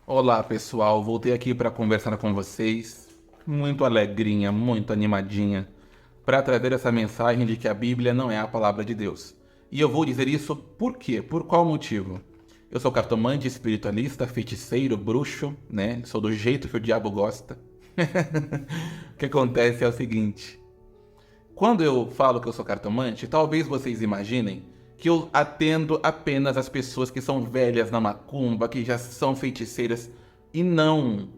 Olá pessoal, voltei aqui para conversar com vocês, muito alegrinha, muito animadinha, para trazer essa mensagem de que a Bíblia não é a palavra de Deus. E eu vou dizer isso por quê? Por qual motivo? Eu sou cartomante, espiritualista, feiticeiro, bruxo, né? Sou do jeito que o diabo gosta. O que acontece é o seguinte: quando eu falo que eu sou cartomante, talvez vocês imaginem que eu atendo apenas as pessoas que são velhas na macumba, que já são feiticeiras. E não.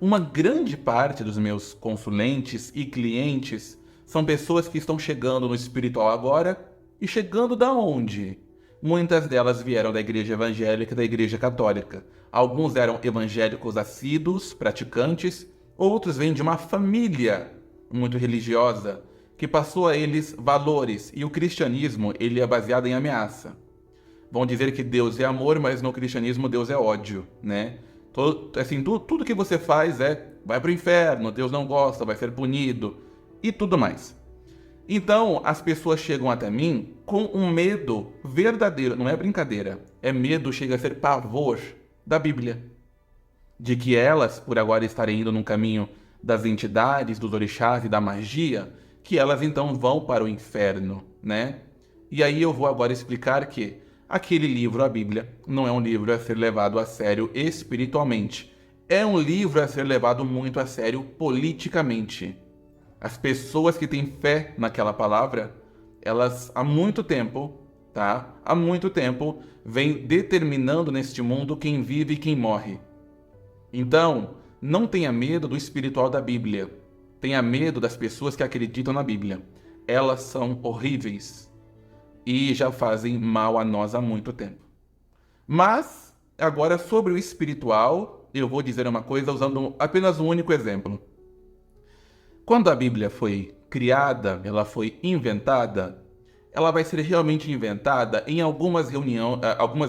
Uma grande parte dos meus consulentes e clientes são pessoas que estão chegando no espiritual agora. E chegando da onde? Muitas delas vieram da igreja evangélica e da igreja católica. Alguns eram evangélicos assíduos, praticantes, outros vêm de uma família muito religiosa que passou a eles valores, e o cristianismo ele é baseado em ameaça. Vão dizer que Deus é amor, mas no cristianismo Deus é ódio, né? Assim, tudo que você faz vai para o inferno, Deus não gosta, vai ser punido e tudo mais. Então, as pessoas chegam até mim com um medo verdadeiro, não é brincadeira, é medo, chega a ser pavor da Bíblia. De que elas, por agora estarem indo num caminho das entidades, dos orixás e da magia, que elas então vão para o inferno, né? E aí eu vou agora explicar que aquele livro, a Bíblia, não é um livro a ser levado a sério espiritualmente. É um livro a ser levado muito a sério politicamente. As pessoas que têm fé naquela palavra, elas há muito tempo, tá? Há muito tempo, vêm determinando neste mundo quem vive e quem morre. Então, não tenha medo do espiritual da Bíblia. Tenha medo das pessoas que acreditam na Bíblia. Elas são horríveis e já fazem mal a nós há muito tempo. Mas, agora sobre o espiritual, eu vou dizer uma coisa usando apenas um único exemplo. Quando a Bíblia foi criada, ela foi inventada, ela vai ser realmente inventada em algumas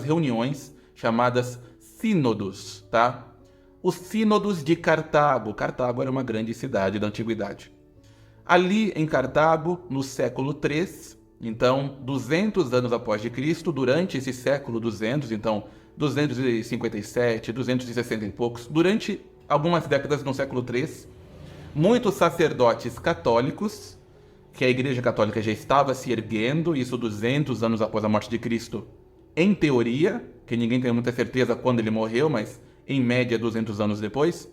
reuniões chamadas sínodos, tá? Os sínodos de Cartago. Cartago era uma grande cidade da antiguidade. Ali em Cartago, no século III, então 200 anos após de Cristo, durante esse século 200, então 257, 260 e poucos, durante algumas décadas no século III, muitos sacerdotes católicos, que a Igreja Católica já estava se erguendo, isso 200 anos após a morte de Cristo, em teoria, que ninguém tem muita certeza quando ele morreu, mas em média 200 anos depois,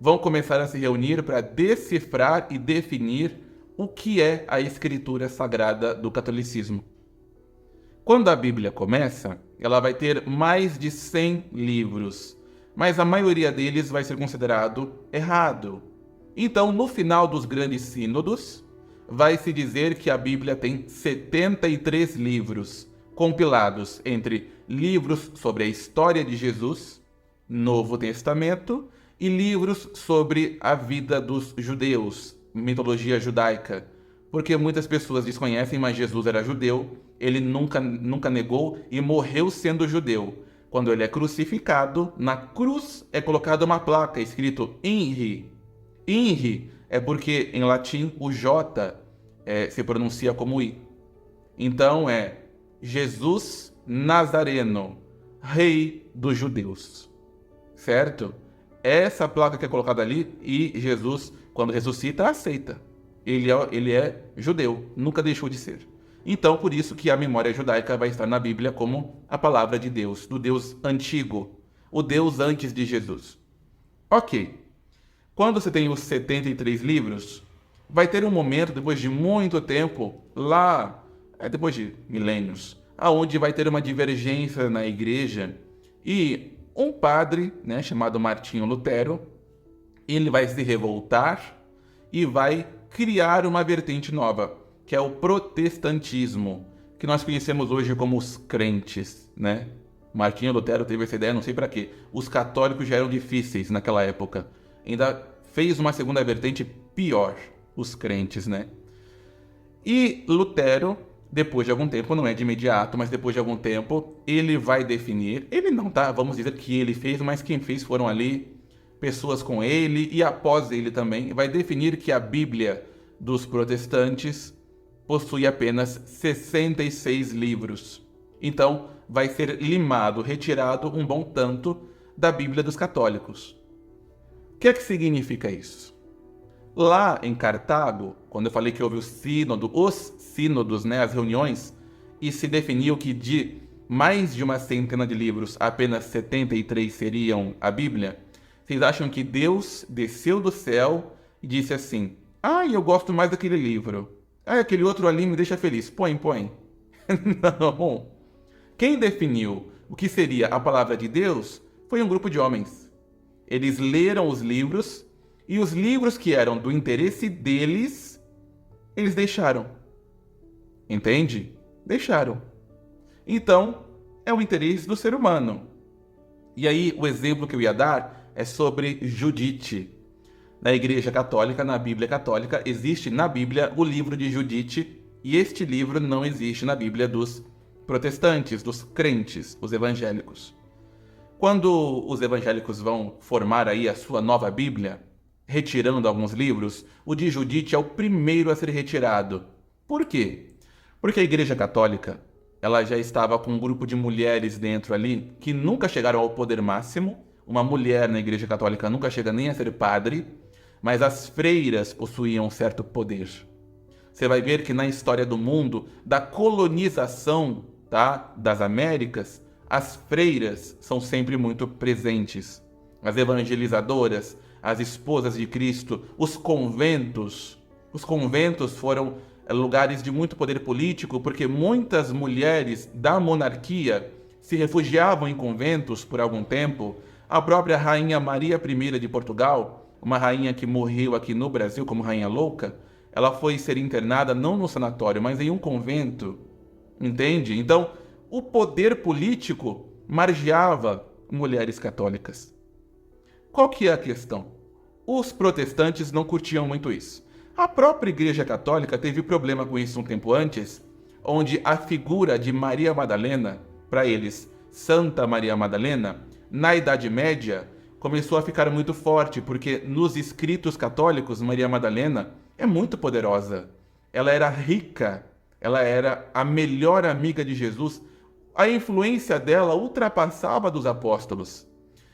vão começar a se reunir para decifrar e definir o que é a escritura sagrada do catolicismo. Quando a Bíblia começa, ela vai ter mais de 100 livros, mas a maioria deles vai ser considerado errado. Então, no final dos grandes sínodos, vai se dizer que a Bíblia tem 73 livros, compilados entre livros sobre a história de Jesus, Novo Testamento, e livros sobre a vida dos judeus, mitologia judaica. Porque muitas pessoas desconhecem, mas Jesus era judeu, ele nunca negou e morreu sendo judeu. Quando ele é crucificado, na cruz é colocada uma placa escrito INRI. INRI é porque em latim o J se pronuncia como I. Então é Jesus Nazareno, Rei dos Judeus. Certo? Essa placa que é colocada ali, e Jesus, quando ressuscita, aceita. Ele é judeu, nunca deixou de ser. Então, por isso que a memória judaica vai estar na Bíblia como a palavra de Deus, do Deus antigo, o Deus antes de Jesus. Ok. Quando você tem os 73 livros, vai ter um momento, depois de muito tempo, lá, depois de milênios, aonde vai ter uma divergência na igreja e um padre, né, chamado Martinho Lutero, ele vai se revoltar e vai criar uma vertente nova, que é o protestantismo, que nós conhecemos hoje como os crentes, né? Martinho Lutero teve essa ideia, não sei para quê. Os católicos já eram difíceis naquela época. Ainda fez uma segunda vertente pior, os crentes, né? E Lutero, depois de algum tempo, não é de imediato, mas depois de algum tempo, ele vai definir, ele não tá, vamos dizer que ele fez, mas quem fez foram ali pessoas com ele e após ele também, vai definir que a Bíblia dos protestantes possui apenas 66 livros. Então, vai ser limado, retirado um bom tanto da Bíblia dos católicos. O que é que significa isso? Lá em Cartago, quando eu falei que houve os sínodos, né, as reuniões, e se definiu que de mais de uma centena de livros, apenas 73 seriam a Bíblia, vocês acham que Deus desceu do céu e disse assim: eu gosto mais daquele livro. Aquele outro ali me deixa feliz. Põe. Não. Quem definiu o que seria a palavra de Deus foi um grupo de homens. Eles leram os livros e os livros que eram do interesse deles, eles deixaram. Entende? Deixaram. Então, é o interesse do ser humano. E aí, o exemplo que eu ia dar é sobre Judite. Na Igreja Católica, na Bíblia Católica, existe na Bíblia o livro de Judite, e este livro não existe na Bíblia dos protestantes, dos crentes, os evangélicos. Quando os evangélicos vão formar aí a sua nova Bíblia, retirando alguns livros, o de Judite é o primeiro a ser retirado. Por quê? Porque a Igreja Católica, ela já estava com um grupo de mulheres dentro ali que nunca chegaram ao poder máximo. Uma mulher na Igreja Católica nunca chega nem a ser padre, mas as freiras possuíam um certo poder. Você vai ver que na história do mundo, da colonização, tá, das Américas, as freiras são sempre muito presentes. As evangelizadoras, as esposas de Cristo, os conventos. Os conventos foram lugares de muito poder político, porque muitas mulheres da monarquia se refugiavam em conventos por algum tempo. A própria rainha Maria I de Portugal, uma rainha que morreu aqui no Brasil como rainha louca, ela foi ser internada não no sanatório, mas em um convento. Entende? Então, o poder político margeava mulheres católicas. Qual que é a questão? Os protestantes não curtiam muito isso. A própria Igreja Católica teve problema com isso um tempo antes, onde a figura de Maria Madalena, para eles, Santa Maria Madalena, na Idade Média, começou a ficar muito forte, porque nos escritos católicos, Maria Madalena é muito poderosa. Ela era rica, ela era a melhor amiga de Jesus. A influência dela ultrapassava a dos apóstolos.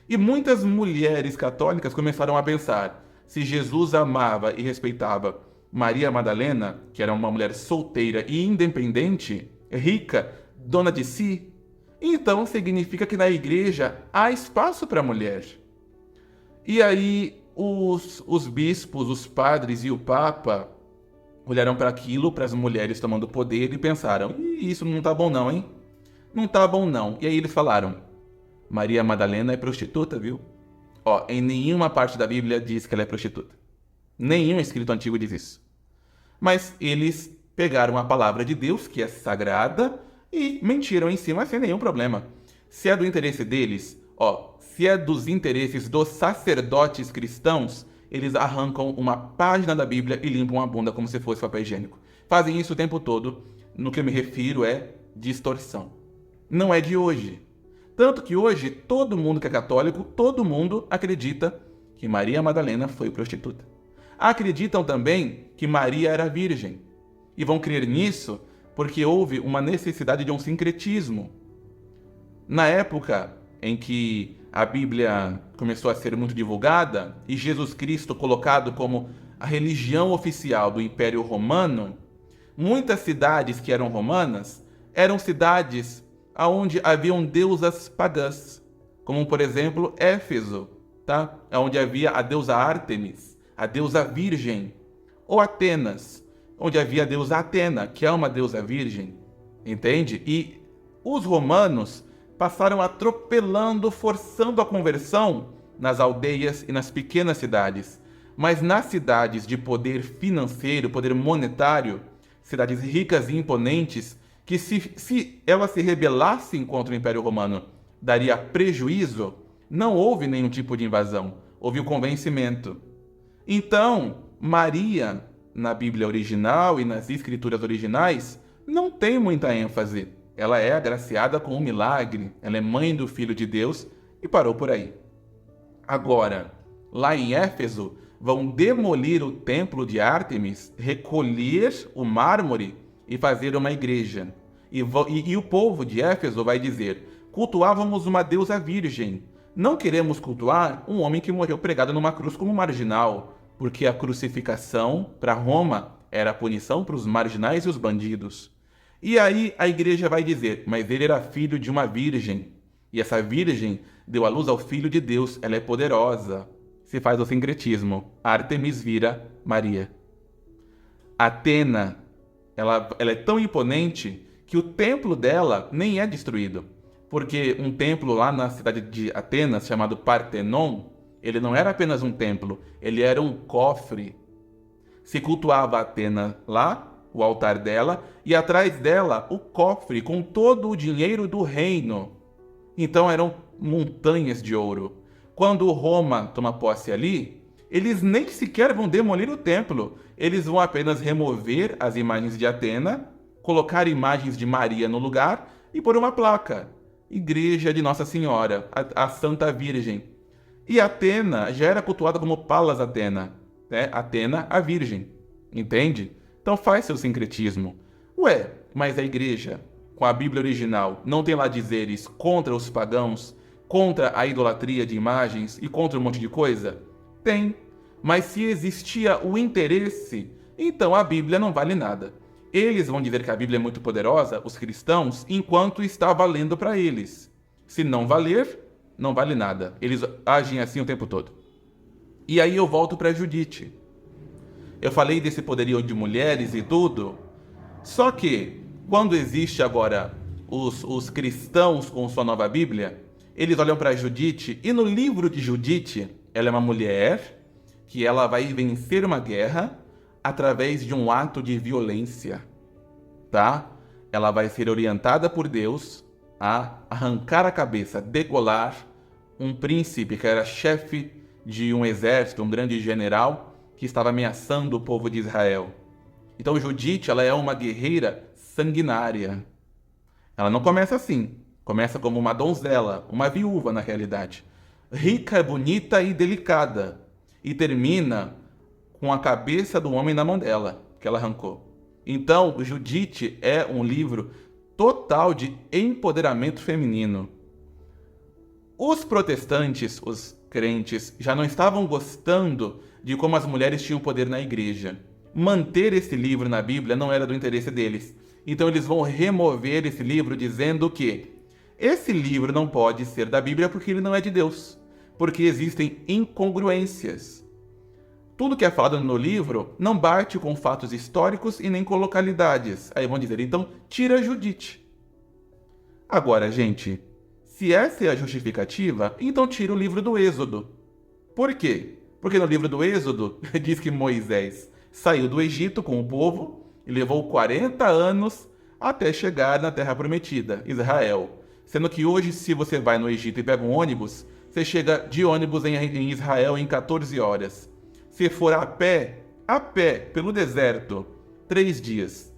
E muitas mulheres católicas começaram a pensar: se Jesus amava e respeitava Maria Madalena, que era uma mulher solteira e independente, rica, dona de si, então significa que na igreja há espaço para a mulher. E aí os bispos, os padres e o Papa olharam para aquilo, para as mulheres tomando poder e pensaram: isso não tá bom não, hein? Não tá bom não. E aí eles falaram: Maria Madalena é prostituta, viu? Em nenhuma parte da Bíblia diz que ela é prostituta. Nenhum escrito antigo diz isso. Mas eles pegaram a palavra de Deus, que é sagrada, e mentiram em cima sem nenhum problema. Se é do interesse deles, se é dos interesses dos sacerdotes cristãos, eles arrancam uma página da Bíblia e limpam a bunda como se fosse papel higiênico. Fazem isso o tempo todo. No que eu me refiro é distorção. Não é de hoje. Tanto que hoje, todo mundo que é católico, todo mundo acredita que Maria Madalena foi prostituta. Acreditam também que Maria era virgem. E vão crer nisso porque houve uma necessidade de um sincretismo. Na época em que a Bíblia começou a ser muito divulgada e Jesus Cristo colocado como a religião oficial do Império Romano, muitas cidades que eram romanas eram cidades onde haviam deusas pagãs, como por exemplo Éfeso, tá? Onde havia a deusa Ártemis, a deusa virgem, ou Atenas, onde havia a deusa Atena, que é uma deusa virgem, entende? E os romanos passaram atropelando, forçando a conversão nas aldeias e nas pequenas cidades, mas nas cidades de poder financeiro, poder monetário, cidades ricas e imponentes, que se elas se rebelassem contra o Império Romano, daria prejuízo, não houve nenhum tipo de invasão, houve o convencimento. Então, Maria, na Bíblia original e nas escrituras originais, não tem muita ênfase. Ela é agraciada com um milagre, ela é mãe do Filho de Deus e parou por aí. Agora, lá em Éfeso, vão demolir o templo de Ártemis, recolher o mármore e fazer uma igreja. E o povo de Éfeso vai dizer: cultuávamos uma deusa virgem, Não queremos cultuar um homem que morreu pregado numa cruz como marginal, porque a crucificação, para Roma, era a punição para os marginais e os bandidos. E aí a igreja vai dizer, mas ele era filho de uma virgem, e essa virgem deu à luz ao Filho de Deus, ela é poderosa. Se faz o sincretismo, Artemis vira Maria. Atena, ela é tão imponente que o templo dela nem é destruído. Porque um templo lá na cidade de Atenas, chamado Partenon, ele não era apenas um templo, ele era um cofre. Se cultuava Atena lá, o altar dela, e atrás dela o cofre com todo o dinheiro do reino. Então eram montanhas de ouro. Quando Roma toma posse ali, eles nem sequer vão demolir o templo. Eles vão apenas remover as imagens de Atena, colocar imagens de Maria no lugar e pôr uma placa. Igreja de Nossa Senhora, a Santa Virgem. E Atena já era cultuada como Palas Atena, né? Atena, a Virgem. Entende? Então faz seu sincretismo. Ué, mas a igreja, com a Bíblia original, não tem lá dizeres contra os pagãos, contra a idolatria de imagens e contra um monte de coisa? Tem. Mas se existia o interesse, então a Bíblia não vale nada. Eles vão dizer que a Bíblia é muito poderosa, os cristãos, enquanto está valendo para eles. Se não valer, não vale nada. Eles agem assim o tempo todo. E aí eu volto para Judite. Eu falei desse poderio de mulheres e tudo, só que quando existe agora os cristãos com sua nova Bíblia, eles olham para Judite e no livro de Judite, ela é uma mulher que ela vai vencer uma guerra através de um ato de violência, tá? Ela vai ser orientada por Deus a arrancar a cabeça, degolar um príncipe que era chefe de um exército, um grande general que estava ameaçando o povo de Israel. Então Judite, ela é uma guerreira sanguinária. Ela não começa assim. Começa como uma donzela, uma viúva na realidade. Rica, bonita e delicada. E termina com a cabeça do homem na mão dela, que ela arrancou. Então, Judite é um livro total de empoderamento feminino. Os protestantes, os crentes, já não estavam gostando de como as mulheres tinham poder na igreja. Manter esse livro na Bíblia não era do interesse deles. Então eles vão remover esse livro dizendo que esse livro não pode ser da Bíblia porque ele não é de Deus. Porque existem incongruências. Tudo que é falado no livro não bate com fatos históricos e nem com localidades. Aí vão dizer, então, tira Judite. Agora, gente, se essa é a justificativa, então tira o livro do Êxodo. Por quê? Porque no livro do Êxodo diz que Moisés saiu do Egito com o povo e levou 40 anos até chegar na Terra Prometida, Israel. Sendo que hoje, se você vai no Egito e pega um ônibus, você chega de ônibus em Israel em 14 horas. Se for a pé, pelo deserto, 3 dias.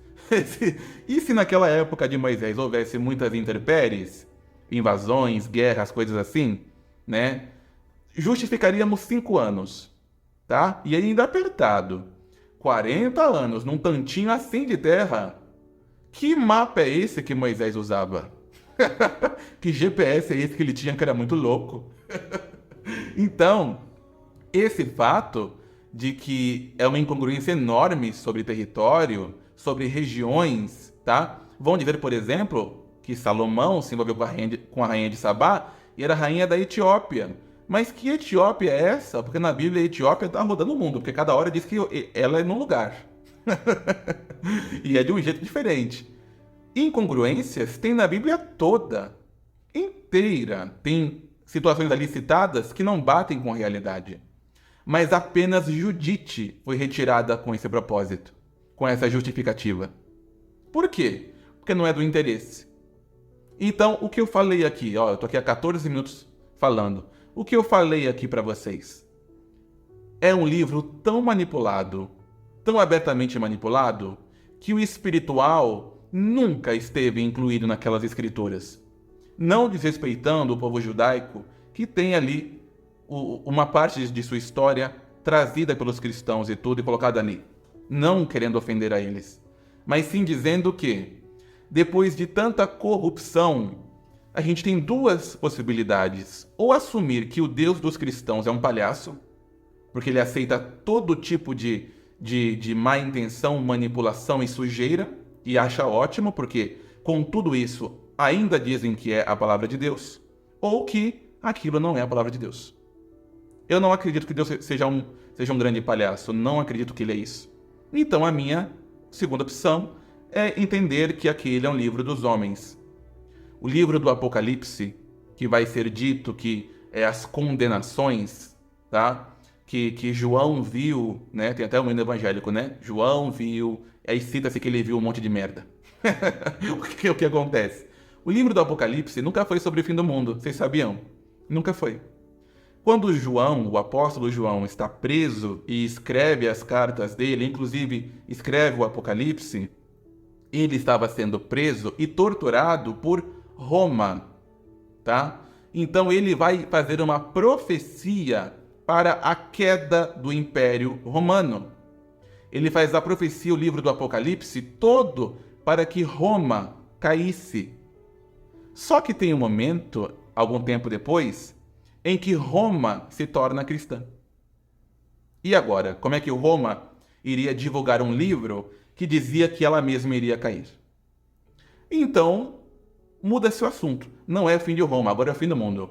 E se naquela época de Moisés houvesse muitas intempéries, invasões, guerras, coisas assim, né? Justificaríamos 5 anos, tá? E ainda apertado. 40 anos num tantinho assim de terra. Que mapa é esse que Moisés usava? Que GPS é esse que ele tinha que era muito louco? Então, esse fato de que é uma incongruência enorme sobre território, sobre regiões, tá? Vão dizer, por exemplo, que Salomão se envolveu com a rainha de Sabá e era rainha da Etiópia. Mas que Etiópia é essa? Porque na Bíblia a Etiópia está rodando o mundo, porque cada hora diz que ela é num lugar. E é de um jeito diferente. Incongruências tem na Bíblia toda, inteira. Tem situações ali citadas que não batem com a realidade. Mas apenas Judite foi retirada com esse propósito, com essa justificativa. Por quê? Porque não é do interesse. Então, o que eu falei aqui, eu estou aqui há 14 minutos falando. O que eu falei aqui para vocês é um livro tão manipulado, tão abertamente manipulado, que o espiritual nunca esteve incluído naquelas escrituras. Não desrespeitando o povo judaico, que tem ali uma parte de sua história trazida pelos cristãos e tudo e colocada ali. Não querendo ofender a eles, mas sim dizendo que, depois de tanta corrupção, a gente tem duas possibilidades. Ou assumir que o Deus dos cristãos é um palhaço, porque ele aceita todo tipo de má intenção, manipulação e sujeira, e acha ótimo, porque com tudo isso ainda dizem que é a palavra de Deus, ou que aquilo não é a palavra de Deus. Eu não acredito que Deus seja um grande palhaço, não acredito que ele é isso. Então a minha segunda opção é entender que aquele é um livro dos homens. O livro do Apocalipse, que vai ser dito que é as condenações, tá? Que João viu, né? Tem até um hino evangélico, né? João viu, aí cita-se que ele viu um monte de merda. O que acontece? O livro do Apocalipse nunca foi sobre o fim do mundo, vocês sabiam? Nunca foi. Quando João, o apóstolo João, está preso e escreve as cartas dele, inclusive escreve o Apocalipse, ele estava sendo preso e torturado por Roma, tá? Então ele vai fazer uma profecia para a queda do Império Romano. Ele faz a profecia, o livro do Apocalipse, todo para que Roma caísse. Só que tem um momento, algum tempo depois, em que Roma se torna cristã. E agora, como é que Roma iria divulgar um livro que dizia que ela mesma iria cair? Então, muda-se o assunto. Não é o fim de Roma, agora é o fim do mundo.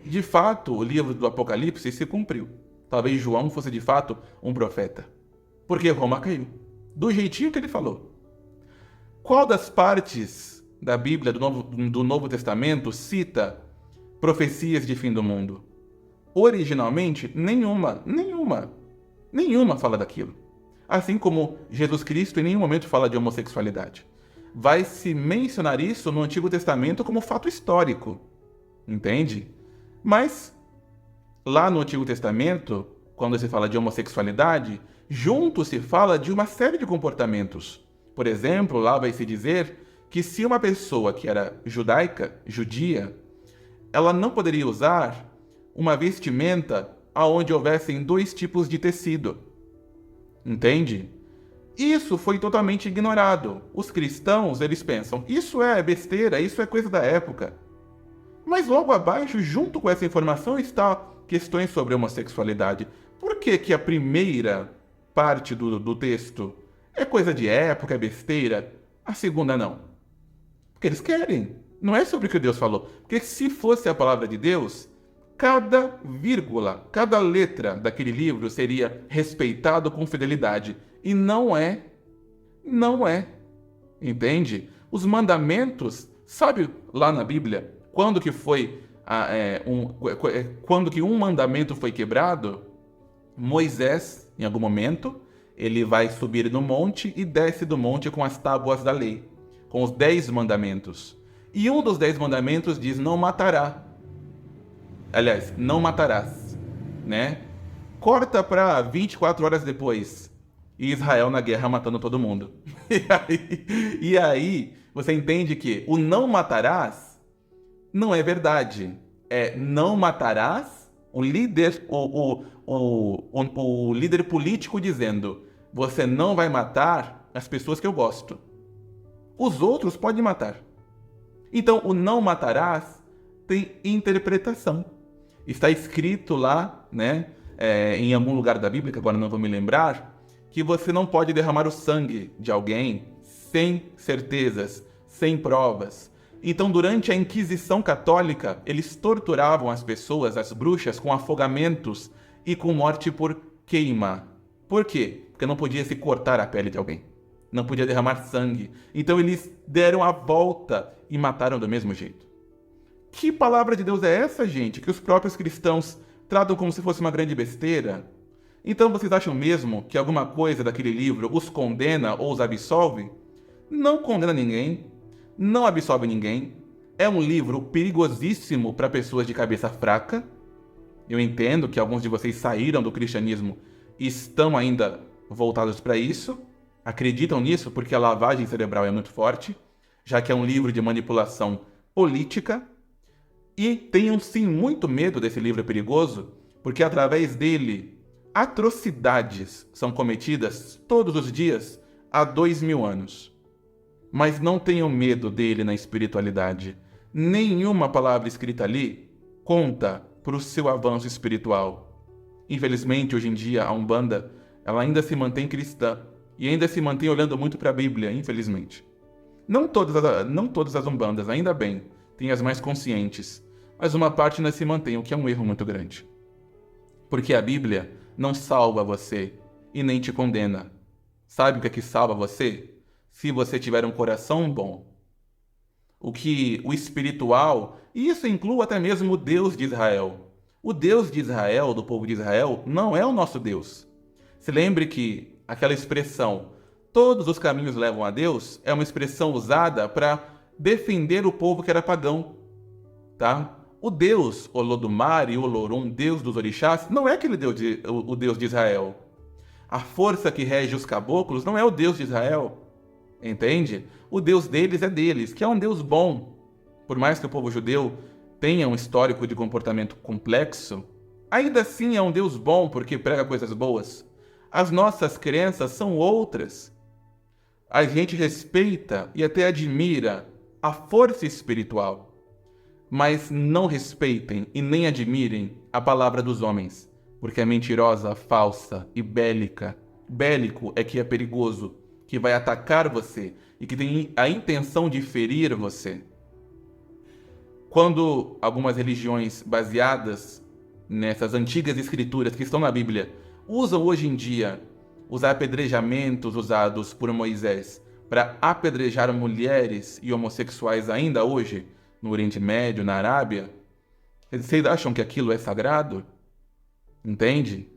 De fato, o livro do Apocalipse se cumpriu. Talvez João fosse de fato um profeta. Porque Roma caiu. Do jeitinho que ele falou. Qual das partes da Bíblia, do Novo Testamento, cita profecias de fim do mundo? Originalmente, nenhuma fala daquilo. Assim como Jesus Cristo em nenhum momento fala de homossexualidade. Vai se mencionar isso no Antigo Testamento como fato histórico. Entende? Mas, lá no Antigo Testamento, quando se fala de homossexualidade, junto se fala de uma série de comportamentos. Por exemplo, lá vai se dizer que se uma pessoa que era judia, ela não poderia usar uma vestimenta onde houvessem dois tipos de tecido. Entende? Isso foi totalmente ignorado. Os cristãos, eles pensam, isso é besteira, isso é coisa da época. Mas logo abaixo, junto com essa informação, está questões sobre homossexualidade. Por que a primeira parte do texto é coisa de época, é besteira? A segunda não. Porque eles querem. Não é sobre o que Deus falou. Porque se fosse a palavra de Deus, cada vírgula, cada letra daquele livro seria respeitado com fidelidade. E não é. Não é. Entende? Os mandamentos, sabe lá na Bíblia, quando que foi quando que um mandamento foi quebrado? Moisés, em algum momento, ele vai subir no monte e desce do monte com as tábuas da lei, com os 10 mandamentos. E um dos 10 mandamentos diz, não matará. Aliás, não matarás, né? Corta para 24 horas depois, e Israel na guerra matando todo mundo. E aí você entende que o não matarás não é verdade. É não matarás, o líder político dizendo, você não vai matar as pessoas que eu gosto. Os outros podem matar. Então, o não matarás tem interpretação. Está escrito lá, né, em algum lugar da Bíblia, que agora não vou me lembrar, que você não pode derramar o sangue de alguém sem certezas, sem provas. Então, durante a Inquisição Católica, eles torturavam as pessoas, as bruxas, com afogamentos e com morte por queima. Por quê? Porque não podia se cortar a pele de alguém. Não podia derramar sangue. Então, eles deram a volta e mataram do mesmo jeito. Que palavra de Deus é essa, gente? Que os próprios cristãos tratam como se fosse uma grande besteira? Então, vocês acham mesmo que alguma coisa daquele livro os condena ou os absolve? Não condena ninguém. Não absolve ninguém. É um livro perigosíssimo para pessoas de cabeça fraca. Eu entendo que alguns de vocês saíram do cristianismo e estão ainda voltados para isso. Acreditam nisso porque a lavagem cerebral é muito forte, já que é um livro de manipulação política. E tenham sim muito medo desse livro perigoso, porque através dele atrocidades são cometidas todos os dias há 2000 anos. Mas não tenham medo dele na espiritualidade. Nenhuma palavra escrita ali conta para o seu avanço espiritual. Infelizmente, hoje em dia, a Umbanda ela ainda se mantém cristã e ainda se mantém olhando muito para a Bíblia, infelizmente. Não todas as Umbandas, ainda bem, tem as mais conscientes, mas uma parte ainda se mantém, o que é um erro muito grande. Porque a Bíblia não salva você e nem te condena. Sabe o que é que salva você? Se você tiver um coração bom. O espiritual, e isso inclui até mesmo o Deus de Israel. O Deus de Israel, do povo de Israel, não é o nosso Deus. Se lembre que aquela expressão, todos os caminhos levam a Deus, é uma expressão usada para defender o povo que era pagão. Tá? O Deus Olodumare, Olorum, Deus dos orixás, não é aquele o Deus de Israel. A força que rege os caboclos não é o Deus de Israel. Entende? O Deus deles é deles, que é um Deus bom. Por mais que o povo judeu tenha um histórico de comportamento complexo, ainda assim é um Deus bom porque prega coisas boas. As nossas crenças são outras. A gente respeita e até admira a força espiritual, mas não respeitem e nem admirem a palavra dos homens, porque é mentirosa, falsa e bélica. Bélico é que é perigoso, que vai atacar você e que tem a intenção de ferir você. Quando algumas religiões baseadas nessas antigas escrituras que estão na Bíblia usam hoje em dia os apedrejamentos usados por Moisés para apedrejar mulheres e homossexuais ainda hoje, no Oriente Médio, na Arábia, vocês acham que aquilo é sagrado? Entende?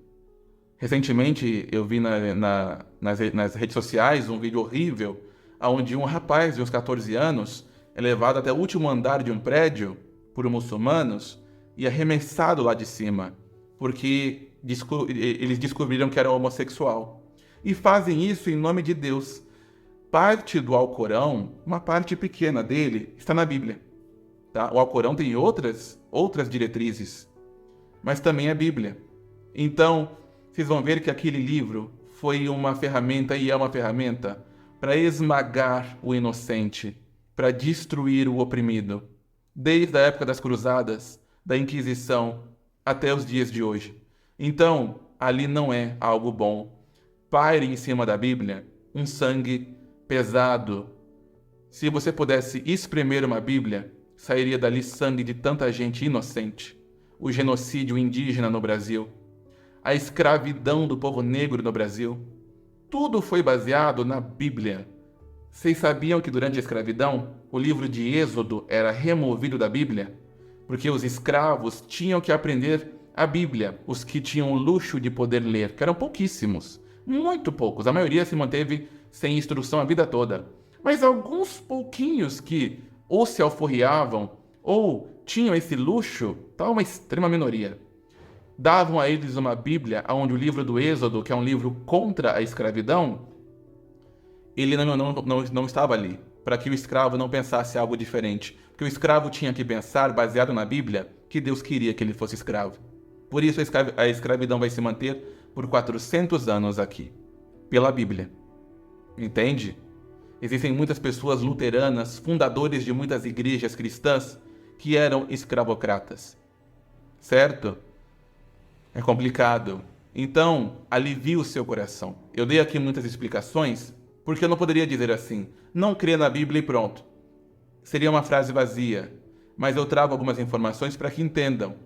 Recentemente eu vi nas redes sociais um vídeo horrível onde um rapaz de uns 14 anos é levado até o último andar de um prédio por muçulmanos e arremessado lá de cima, porque eles descobriram que era homossexual. E fazem isso em nome de Deus. Parte do Alcorão, uma parte pequena dele, está na Bíblia. Tá? O Alcorão tem outras diretrizes, mas também a Bíblia. Então, vocês vão ver que aquele livro foi uma ferramenta e é uma ferramenta para esmagar o inocente, para destruir o oprimido, desde a época das cruzadas, da Inquisição, até os dias de hoje. Então, ali não é algo bom. Paire em cima da Bíblia um sangue pesado. Se você pudesse espremer uma Bíblia, sairia dali sangue de tanta gente inocente. O genocídio indígena no Brasil, a escravidão do povo negro no Brasil, tudo foi baseado na Bíblia. Vocês sabiam que durante a escravidão, o livro de Êxodo era removido da Bíblia? Porque os escravos tinham que aprender a Bíblia, os que tinham o luxo de poder ler, que eram pouquíssimos, muito poucos. A maioria se manteve sem instrução a vida toda. Mas alguns pouquinhos que ou se alforriavam ou tinham esse luxo, tá uma extrema minoria, davam a eles uma Bíblia onde o livro do Êxodo, que é um livro contra a escravidão, ele não estava ali, para que o escravo não pensasse algo diferente. Porque o escravo tinha que pensar, baseado na Bíblia, que Deus queria que ele fosse escravo. Por isso a escravidão vai se manter por 400 anos aqui, pela Bíblia. Entende? Existem muitas pessoas luteranas, fundadores de muitas igrejas cristãs, que eram escravocratas. Certo? É complicado. Então, alivie o seu coração. Eu dei aqui muitas explicações, porque eu não poderia dizer assim, não crê na Bíblia e pronto. Seria uma frase vazia, mas eu trago algumas informações para que entendam.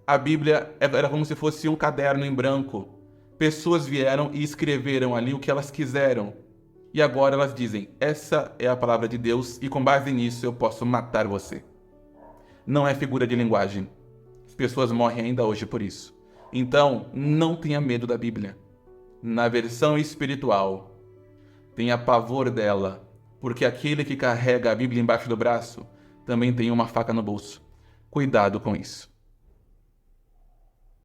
A Bíblia era como se fosse um caderno em branco. Pessoas vieram e escreveram ali o que elas quiseram. E agora elas dizem, essa é a palavra de Deus e com base nisso eu posso matar você. Não é figura de linguagem. As pessoas morrem ainda hoje por isso. Então, não tenha medo da Bíblia. Na versão espiritual, tenha pavor dela, porque aquele que carrega a Bíblia embaixo do braço também tem uma faca no bolso. Cuidado com isso.